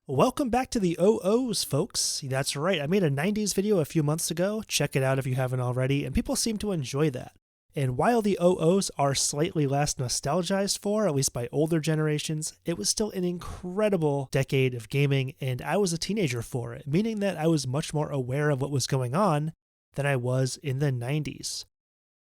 Welcome back to the OOs, folks. That's right, I made a 90s video a few months ago. Check it out if you haven't already, and people seem to enjoy that. And while the OOs are slightly less nostalgized for, at least by older generations, it was still an incredible decade of gaming, and I was a teenager for it, meaning that I was much more aware of what was going on than I was in the 90s.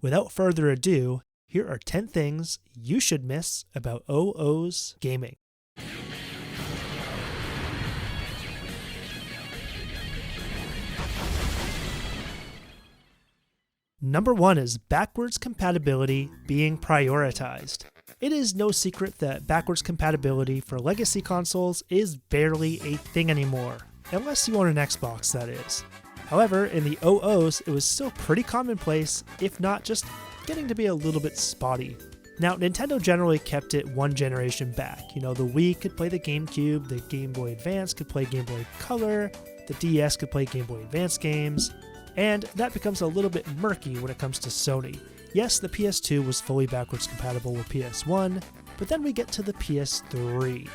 Without further ado, here are 10 things you should miss about OOs gaming. Number 1 is backwards compatibility being prioritized. It is no secret that backwards compatibility for legacy consoles is barely a thing anymore, unless you own an Xbox, that is. However, in the OOs, it was still pretty commonplace, if not just getting to be a little bit spotty. Now, Nintendo generally kept it one generation back. You know, the Wii could play the GameCube, the Game Boy Advance could play Game Boy Color, the DS could play Game Boy Advance games, and that becomes a little bit murky when it comes to Sony. Yes, the PS2 was fully backwards compatible with PS1, but then we get to the PS3.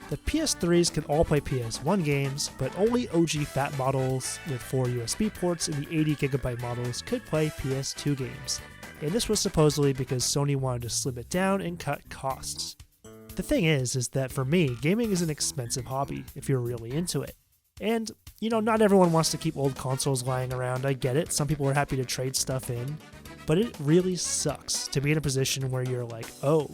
The PS3s can all play PS1 games, but only OG fat models with 4 USB ports and the 80GB models could play PS2 games. And this was supposedly because Sony wanted to slim it down and cut costs. The thing is that for me, gaming is an expensive hobby if you're really into it. And, you know, not everyone wants to keep old consoles lying around, I get it, some people are happy to trade stuff in, but it really sucks to be in a position where you're like, oh,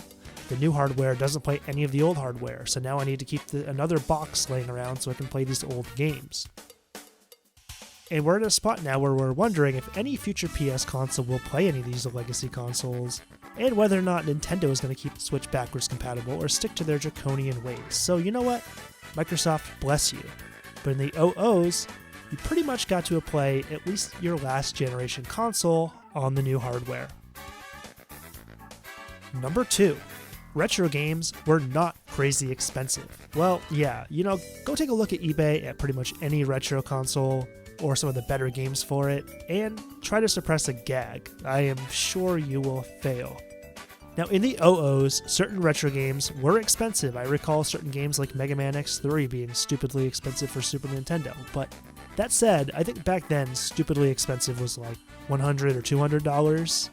the new hardware doesn't play any of the old hardware, so now I need to keep another box laying around so I can play these old games. And we're at a spot now where we're wondering if any future PS console will play any of these legacy consoles, and whether or not Nintendo is going to keep the Switch backwards compatible or stick to their draconian ways. So you know what? Microsoft, bless you. But in the OOs, you pretty much got to play at least your last generation console on the new hardware. Number 2. Retro games were not crazy expensive. Well, yeah, you know, go take a look at eBay at pretty much any retro console or some of the better games for it, and try to suppress a gag. I am sure you will fail. Now, in the OOs, certain retro games were expensive. I recall certain games like Mega Man X3 being stupidly expensive for Super Nintendo. But that said, I think back then, stupidly expensive was like $100 or $200.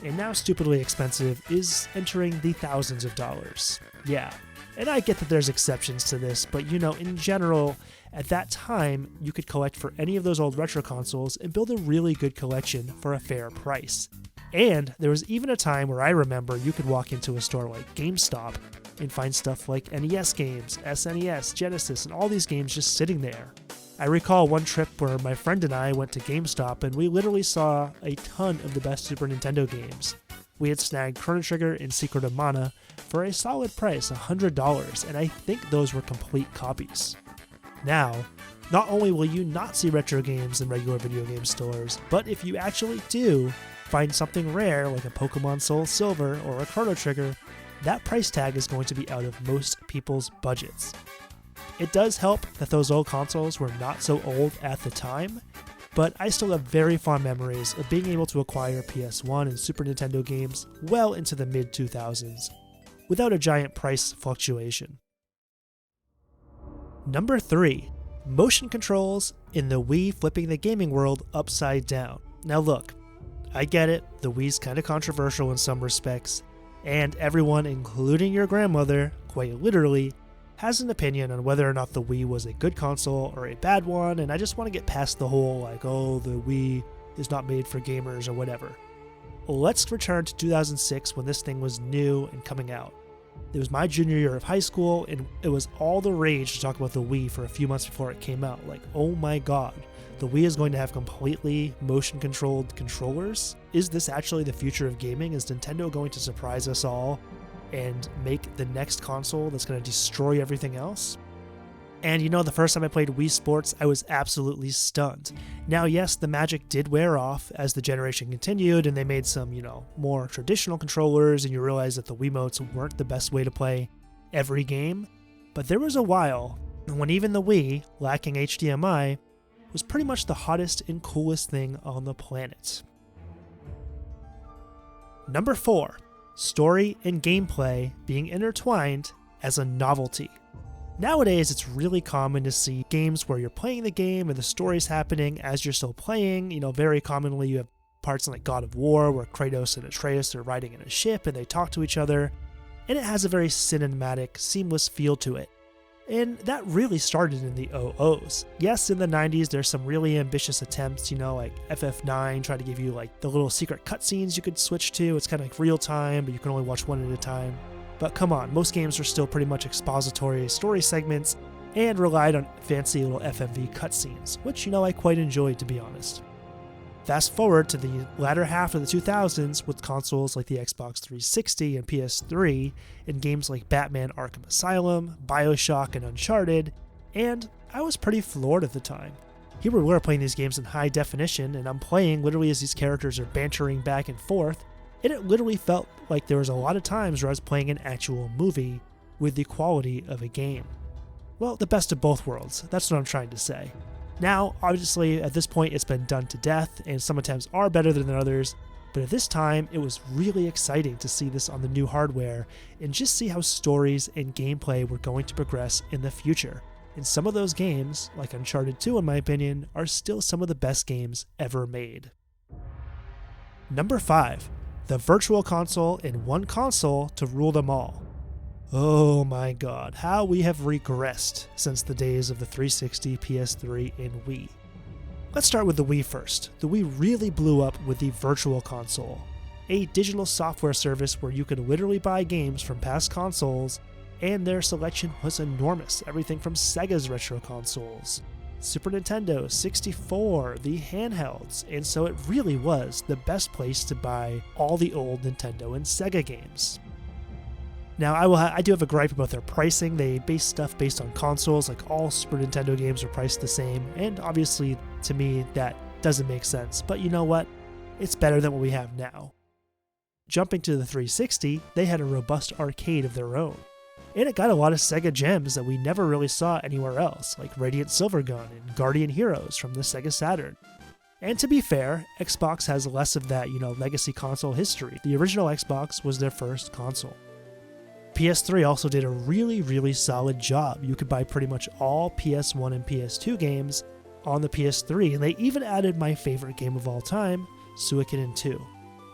And now stupidly expensive is entering the thousands of dollars. Yeah. And I get that there's exceptions to this, but you know, in general, at that time, you could collect for any of those old retro consoles and build a really good collection for a fair price. And there was even a time where I remember you could walk into a store like GameStop and find stuff like NES games, SNES, Genesis, and all these games just sitting there. I recall one trip where my friend and I went to GameStop and we literally saw a ton of the best Super Nintendo games. We had snagged Chrono Trigger and Secret of Mana for a solid price, $100, and I think those were complete copies. Now, not only will you not see retro games in regular video game stores, but if you actually do find something rare like a Pokemon Soul Silver or a Chrono Trigger, that price tag is going to be out of most people's budgets. It does help that those old consoles were not so old at the time, but I still have very fond memories of being able to acquire PS1 and Super Nintendo games well into the mid-2000s, without a giant price fluctuation. Number 3. Motion controls in the Wii flipping the gaming world upside down. Now look, I get it, the Wii's kinda controversial in some respects, and everyone, including your grandmother, quite literally, has an opinion on whether or not the Wii was a good console or a bad one, and I just want to get past the whole like, oh, the Wii is not made for gamers or whatever. Let's return to 2006 when this thing was new and coming out. It was my junior year of high school, and it was all the rage to talk about the Wii for a few months before it came out. Like, oh my god, the Wii is going to have completely motion-controlled controllers? Is this actually the future of gaming? Is Nintendo going to surprise us all and make the next console that's going to destroy everything else? And you know, the first time I played Wii Sports, I was absolutely stunned. Now, yes, the magic did wear off as the generation continued, and they made some, you know, more traditional controllers, and you realize that the Wiimotes weren't the best way to play every game. But there was a while when even the Wii, lacking HDMI, was pretty much the hottest and coolest thing on the planet. Number 4. Story and gameplay being intertwined as a novelty. Nowadays, it's really common to see games where you're playing the game and the story's happening as you're still playing. Very commonly you have parts in like God of War where Kratos and Atreus are riding in a ship and they talk to each other, and it has a very cinematic, seamless feel to it. And that really started in the 00s. Yes, in the 90s, there's some really ambitious attempts, like FF9 tried to give you like the little secret cutscenes you could switch to. It's kind of like real time, but you can only watch one at a time. But come on, most games are still pretty much expository story segments and relied on fancy little FMV cutscenes, which, I quite enjoyed, to be honest. Fast forward to the latter half of the 2000s with consoles like the Xbox 360 and PS3 and games like Batman Arkham Asylum, BioShock, and Uncharted, and I was pretty floored at the time. Here we were playing these games in high definition, and I'm playing literally as these characters are bantering back and forth, and it literally felt like there was a lot of times where I was playing an actual movie with the quality of a game. Well, the best of both worlds, that's what I'm trying to say. Now, obviously, at this point, it's been done to death, and some attempts are better than others, but at this time, it was really exciting to see this on the new hardware and just see how stories and gameplay were going to progress in the future. And some of those games, like Uncharted 2 in my opinion, are still some of the best games ever made. Number 5. The Virtual Console in one console to rule them all. Oh my god, how we have regressed since the days of the 360, PS3, and Wii. Let's start with the Wii first. The Wii really blew up with the Virtual Console, a digital software service where you could literally buy games from past consoles, and their selection was enormous. Everything from Sega's retro consoles, Super Nintendo, 64, the handhelds, and so it really was the best place to buy all the old Nintendo and Sega games. Now, I do have a gripe about their pricing. They base stuff based on consoles, like all Super Nintendo games are priced the same, and obviously, to me, that doesn't make sense. But you know what? It's better than what we have now. Jumping to the 360, they had a robust arcade of their own, and it got a lot of Sega gems that we never really saw anywhere else, like Radiant Silvergun and Guardian Heroes from the Sega Saturn. And to be fair, Xbox has less of that, legacy console history. The original Xbox was their first console. PS3 also did a really, really solid job. You could buy pretty much all PS1 and PS2 games on the PS3, and they even added my favorite game of all time, Suikoden 2.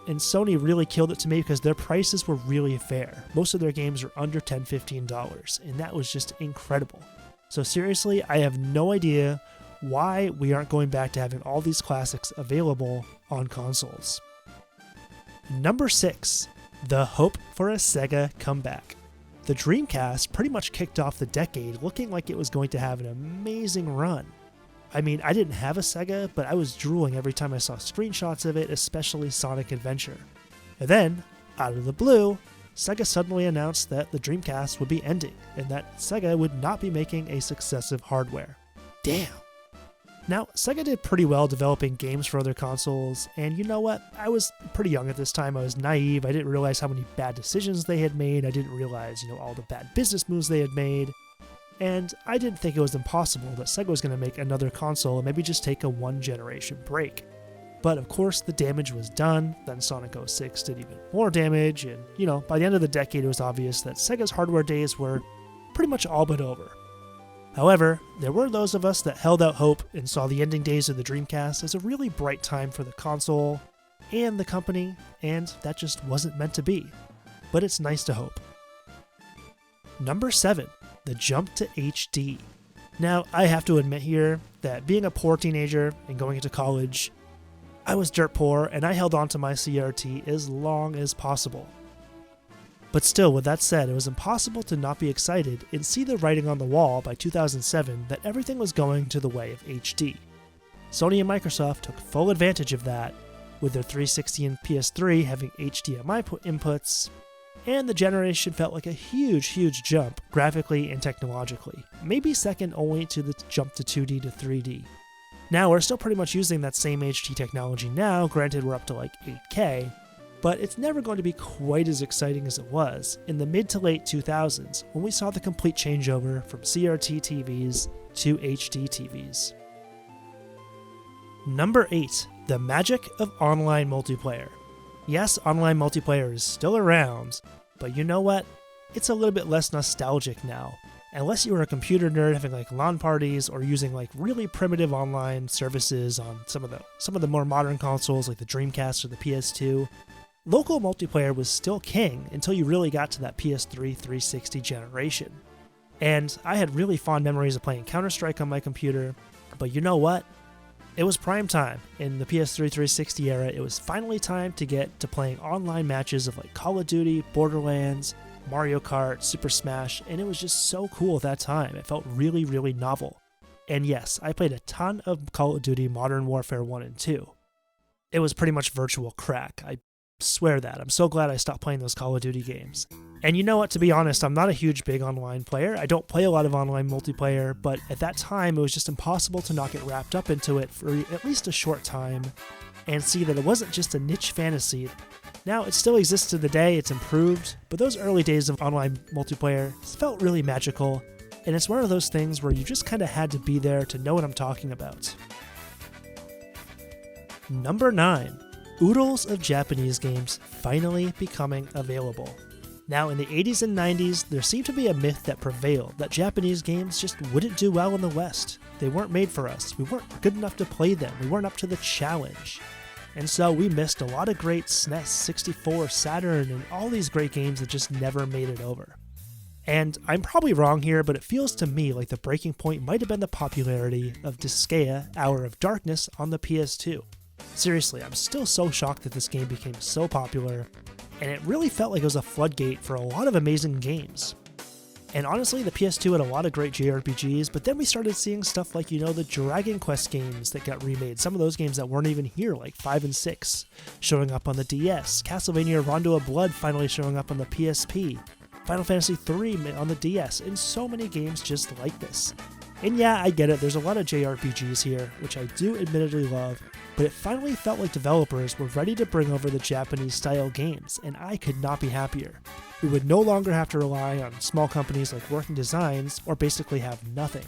And Sony really killed it to me because their prices were really fair. Most of their games are under $10, $15, and that was just incredible. So seriously, I have no idea why we aren't going back to having all these classics available on consoles. Number 6. The hope for a Sega comeback. The Dreamcast pretty much kicked off the decade looking like it was going to have an amazing run. I mean, I didn't have a Sega, but I was drooling every time I saw screenshots of it, especially Sonic Adventure. And then, out of the blue, Sega suddenly announced that the Dreamcast would be ending, and that Sega would not be making a successive hardware. Damn! Now, Sega did pretty well developing games for other consoles, and you know what? I was pretty young at this time, I was naive, I didn't realize how many bad decisions they had made, I didn't realize, all the bad business moves they had made, and I didn't think it was impossible that Sega was going to make another console and maybe just take a one-generation break. But of course, the damage was done, then Sonic 06 did even more damage, and, by the end of the decade it was obvious that Sega's hardware days were pretty much all but over. However, there were those of us that held out hope and saw the ending days of the Dreamcast as a really bright time for the console and the company, and that just wasn't meant to be. But it's nice to hope. Number 7. The jump to HD. Now, I have to admit here that being a poor teenager and going into college, I was dirt poor and I held on to my CRT as long as possible. But still, with that said, it was impossible to not be excited and see the writing on the wall by 2007 that everything was going to the way of HD. Sony and Microsoft took full advantage of that, with their 360 and PS3 having HDMI inputs, and the generation felt like a huge jump graphically and technologically, maybe second only to the jump to 2D to 3D. Now, we're still pretty much using that same HD technology now, granted we're up to like 8K, but it's never going to be quite as exciting as it was in the mid to late 2000s when we saw the complete changeover from CRT TVs to HD TVs. Number 8. The magic of online multiplayer. Yes, online multiplayer is still around, but you know what? It's a little bit less nostalgic now. Unless you were a computer nerd having like LAN parties or using like really primitive online services on some of the more modern consoles like the Dreamcast or the PS2, local multiplayer was still king until you really got to that PS3 360 generation. And I had really fond memories of playing Counter-Strike on my computer, but you know what? It was prime time. In the PS3 360 era, it was finally time to get to playing online matches of like Call of Duty, Borderlands, Mario Kart, Super Smash, and it was just so cool at that time. It felt really, really novel. And yes, I played a ton of Call of Duty Modern Warfare 1 and 2. It was pretty much virtual crack. I swear that. I'm so glad I stopped playing those Call of Duty games. And you know what, to be honest, I'm not a huge big online player. I don't play a lot of online multiplayer, but at that time it was just impossible to not get wrapped up into it for at least a short time and see that it wasn't just a niche fantasy. Now, it still exists to the day, it's improved, but those early days of online multiplayer felt really magical, and it's one of those things where you just kind of had to be there to know what I'm talking about. Number 9. Oodles of Japanese games finally becoming available. Now, in the 80s and 90s, there seemed to be a myth that prevailed that Japanese games just wouldn't do well in the West. They weren't made for us. We weren't good enough to play them. We weren't up to the challenge. And so we missed a lot of great SNES, 64, Saturn, and all these great games that just never made it over. And I'm probably wrong here, but it feels to me like the breaking point might have been the popularity of Disgaea, Hour of Darkness on the PS2. Seriously, I'm still so shocked that this game became so popular, and it really felt like it was a floodgate for a lot of amazing games. And honestly, the PS2 had a lot of great JRPGs, but then we started seeing stuff like, the Dragon Quest games that got remade, some of those games that weren't even here, like 5 and 6, showing up on the DS, Castlevania Rondo of Blood finally showing up on the PSP, Final Fantasy III on the DS, and so many games just like this. And yeah, I get it, there's a lot of JRPGs here, which I do admittedly love, but it finally felt like developers were ready to bring over the Japanese-style games, and I could not be happier. We would no longer have to rely on small companies like Working Designs, or basically have nothing.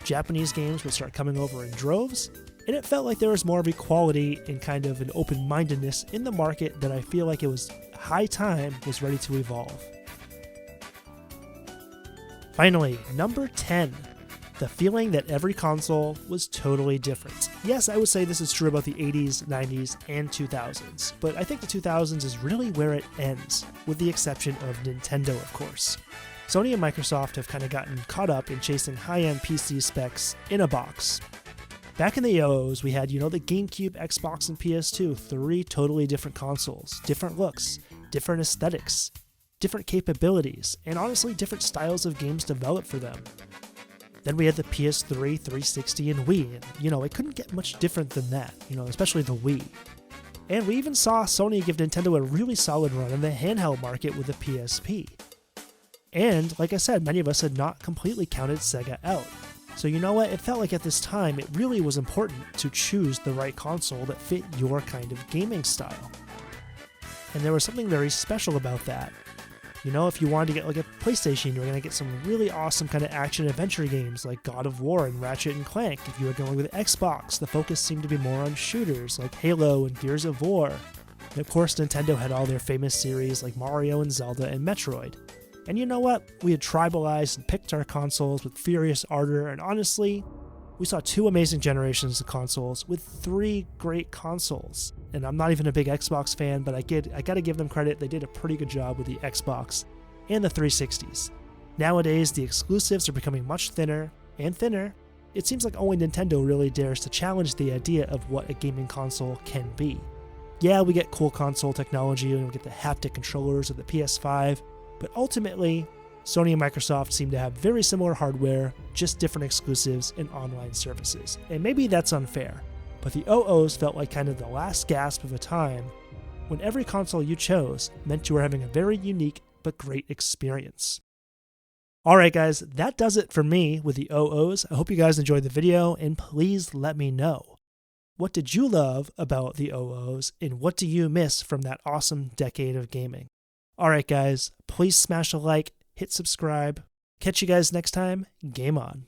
Japanese games would start coming over in droves, and it felt like there was more of equality and kind of an open-mindedness in the market that I feel like it was high time was ready to evolve. Finally, number 10. The feeling that every console was totally different. Yes, I would say this is true about the 80s, 90s, and 2000s, but I think the 2000s is really where it ends, with the exception of Nintendo, of course. Sony and Microsoft have kind of gotten caught up in chasing high-end PC specs in a box. Back in the 00s, we had, the GameCube, Xbox, and PS2, 3 totally different consoles, different looks, different aesthetics, different capabilities, and honestly, different styles of games developed for them. Then we had the PS3, 360, and Wii, and, it couldn't get much different than that, especially the Wii. And we even saw Sony give Nintendo a really solid run in the handheld market with the PSP. And, like I said, many of us had not completely counted Sega out. So you know what, it felt like at this time it really was important to choose the right console that fit your kind of gaming style. And there was something very special about that. If you wanted to get like a PlayStation, you were going to get some really awesome kind of action-adventure games like God of War and Ratchet and Clank. If you were going with Xbox, the focus seemed to be more on shooters like Halo and Gears of War. And of course, Nintendo had all their famous series like Mario and Zelda and Metroid. And you know what? We had tribalized and picked our consoles with furious ardor, and honestly, we saw 2 amazing generations of consoles with 3 great consoles. And I'm not even a big Xbox fan, but I gotta give them credit, they did a pretty good job with the Xbox and the 360s. Nowadays, the exclusives are becoming much thinner and thinner. It seems like only Nintendo really dares to challenge the idea of what a gaming console can be. Yeah, we get cool console technology and we get the haptic controllers of the PS5, but ultimately, Sony and Microsoft seem to have very similar hardware, just different exclusives and online services. And maybe that's unfair, but the 00s felt like kind of the last gasp of a time when every console you chose meant you were having a very unique but great experience. Alright guys, that does it for me with the 00s. I hope you guys enjoyed the video, and please let me know. What did you love about the 00s, and what do you miss from that awesome decade of gaming? Alright guys, please smash a like, hit subscribe. Catch you guys next time. Game on.